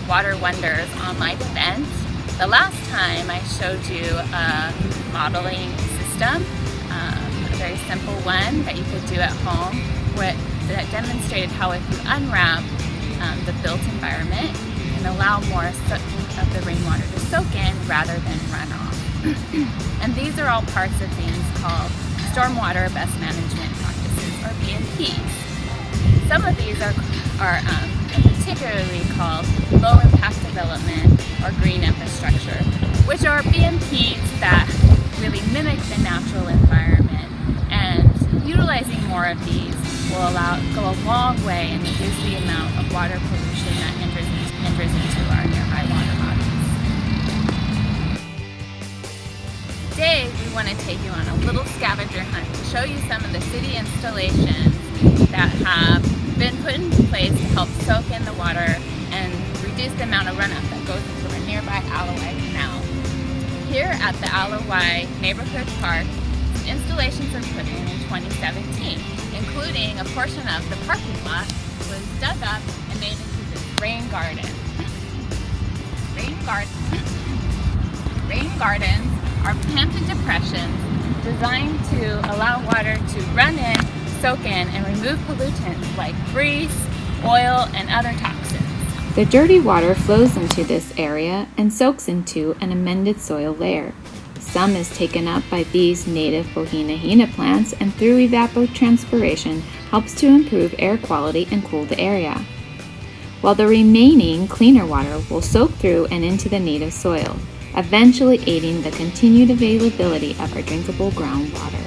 water wonders on live events. The last time I showed you a modeling system, a very simple one that you could do at home, that demonstrated how if you unwrap the built environment, you can allow more of the rainwater to soak in rather than run off. And these are all parts of things called stormwater best management practices, or BMPs. Some of these are particularly called low impact development or green infrastructure, which are BMPs that really mimic the natural environment, and utilizing more of these will go a long way and reduce the amount of water pollution that enters into our nearby water bodies. Today we want to take you on a little scavenger hunt to show you some of the city installations that have been put in place to help soak in the water and reduce the amount of runoff that goes into a nearby Alloway Canal. Here at the Alloway Neighborhood Park, installations were put in 2017, including a portion of the parking lot was dug up and made into this rain garden. Rain gardens are planted depressions designed to allow water to run in, soak in, and remove pollutants like grease, oil, and other toxins. The dirty water flows into this area and soaks into an amended soil layer. Some is taken up by these native Pohinahina plants, and through evapotranspiration helps to improve air quality and cool the area, while the remaining cleaner water will soak through and into the native soil, eventually aiding the continued availability of our drinkable groundwater.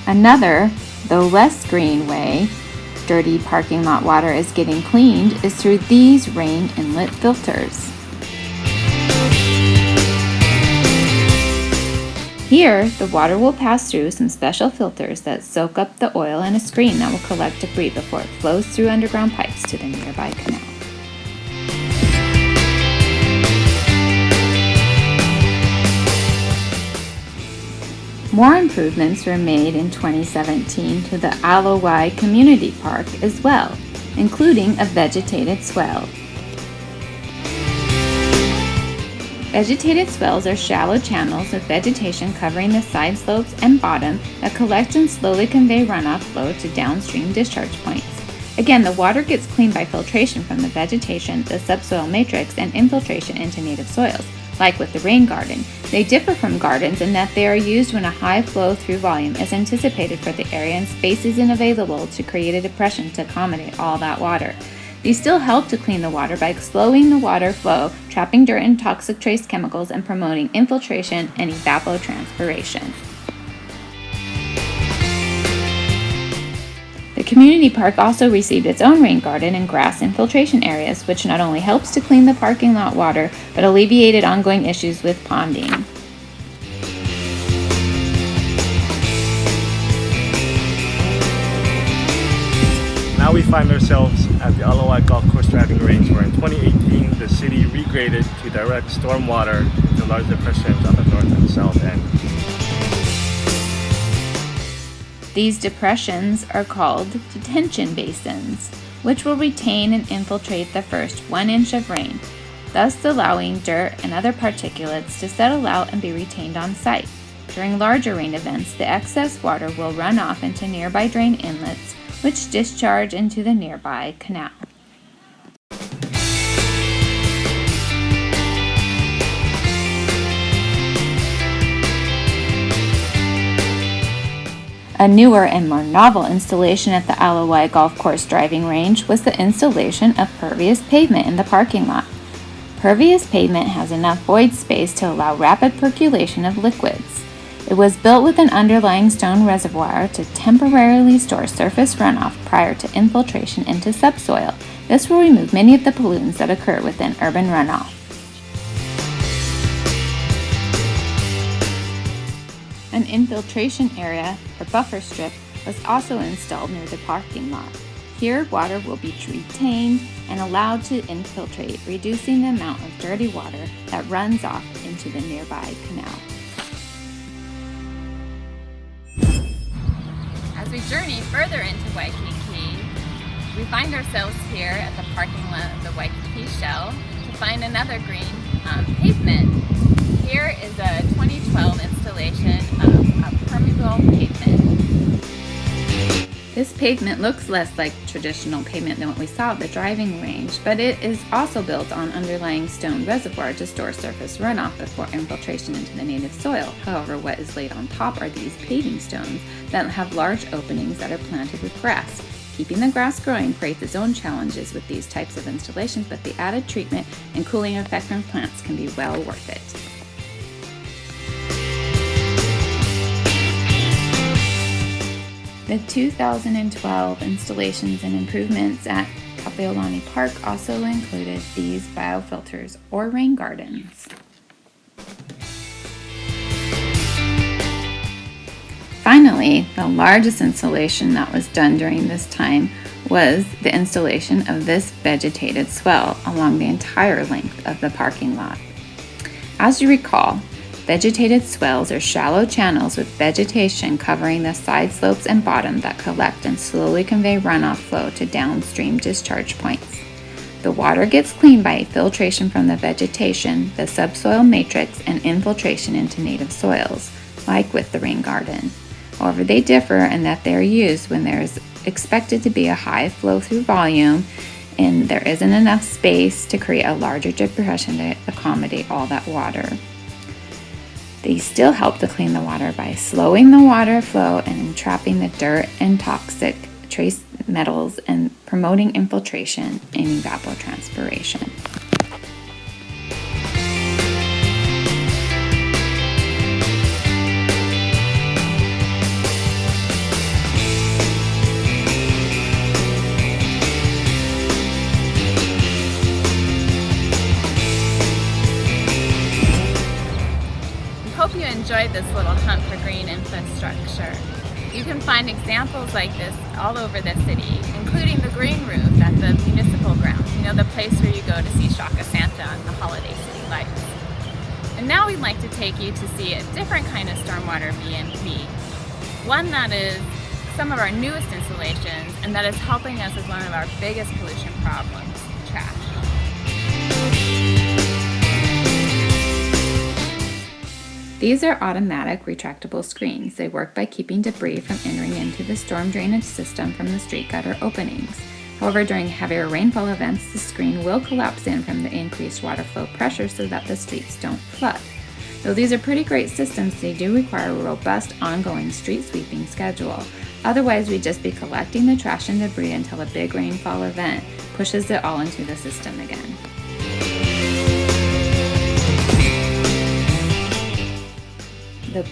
Another, though less green way dirty parking lot water is getting cleaned is through these rain inlet filters. Here, the water will pass through some special filters that soak up the oil and a screen that will collect debris before it flows through underground pipes to the nearby canal. More improvements were made in 2017 to the Alloway Community Park as well, including a vegetated swale. Vegetated swales are shallow channels with vegetation covering the side slopes and bottom that collect and slowly convey runoff flow to downstream discharge points. Again, the water gets cleaned by filtration from the vegetation, the subsoil matrix, and infiltration into native soils. Like with the rain garden, they differ from gardens in that they are used when a high flow through volume is anticipated for the area and space isn't available to create a depression to accommodate all that water. These still help to clean the water by slowing the water flow, trapping dirt and toxic trace chemicals, and promoting infiltration and evapotranspiration. The community park also received its own rain garden and grass infiltration areas, which not only helps to clean the parking lot water, but alleviated ongoing issues with ponding. Now we find ourselves at the Alloway Golf Course driving range, where in 2018 the city regraded to direct stormwater into large depressions on the north and south end. These depressions are called detention basins, which will retain and infiltrate the first 1 inch of rain, thus allowing dirt and other particulates to settle out and be retained on site. During larger rain events, the excess water will run off into nearby drain inlets, which discharge into the nearby canal. A newer and more novel installation at the Alloway Golf Course driving range was the installation of pervious pavement in the parking lot. Pervious pavement has enough void space to allow rapid percolation of liquids. It was built with an underlying stone reservoir to temporarily store surface runoff prior to infiltration into subsoil. This will remove many of the pollutants that occur within urban runoff. An infiltration area, or buffer strip, was also installed near the parking lot. Here, water will be retained and allowed to infiltrate, reducing the amount of dirty water that runs off into the nearby canal. As we journey further into Waikiki, we find ourselves here at the parking lot of the Waikiki Shell to find another green pavement. Here is a 2012 installation of a permeable pavement. This pavement looks less like traditional pavement than what we saw at the driving range, but it is also built on underlying stone reservoir to store surface runoff before infiltration into the native soil. However, what is laid on top are these paving stones that have large openings that are planted with grass. Keeping the grass growing creates its own challenges with these types of installations, but the added treatment and cooling effect from plants can be well worth it. The 2012 installations and improvements at Kapeolani Park also included these biofilters or rain gardens. Finally, the largest installation that was done during this time was the installation of this vegetated swale along the entire length of the parking lot. As you recall, vegetated swales are shallow channels with vegetation covering the side slopes and bottom that collect and slowly convey runoff flow to downstream discharge points. The water gets cleaned by filtration from the vegetation, the subsoil matrix, and infiltration into native soils, like with the rain garden. However, they differ in that they are used when there is expected to be a high flow-through volume and there isn't enough space to create a larger depression to accommodate all that water. They still help to clean the water by slowing the water flow and trapping the dirt and toxic trace metals and promoting infiltration and evapotranspiration. Hope you enjoyed this little hunt for green infrastructure. You can find examples like this all over the city, including the green roof at the municipal grounds, the place where you go to see Shaka Santa and the holiday city lights. And now we'd like to take you to see a different kind of stormwater BMP, one that is some of our newest installations and that is helping us with one of our biggest pollution problems, trash. These are automatic retractable screens. They work by keeping debris from entering into the storm drainage system from the street gutter openings. However, during heavier rainfall events, the screen will collapse in from the increased water flow pressure so that the streets don't flood. Though these are pretty great systems, they do require a robust ongoing street sweeping schedule. Otherwise, we'd just be collecting the trash and debris until a big rainfall event pushes it all into the system again. The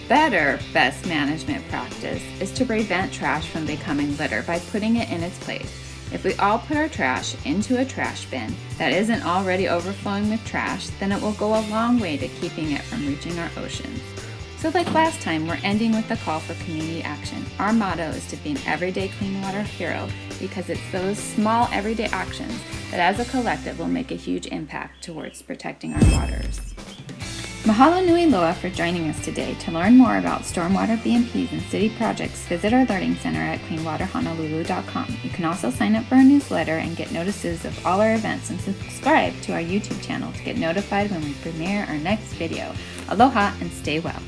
best management practice is to prevent trash from becoming litter by putting it in its place. If we all put our trash into a trash bin that isn't already overflowing with trash, then it will go a long way to keeping it from reaching our oceans. So like last time, we're ending with a call for community action. Our motto is to be an everyday clean water hero because it's those small everyday actions that as a collective will make a huge impact towards protecting our waters. Mahalo nui loa for joining us today. To learn more about stormwater BMPs and city projects, visit our learning center at cleanwaterhonolulu.com. You can also sign up for our newsletter and get notices of all our events and subscribe to our YouTube channel to get notified when we premiere our next video. Aloha and stay well.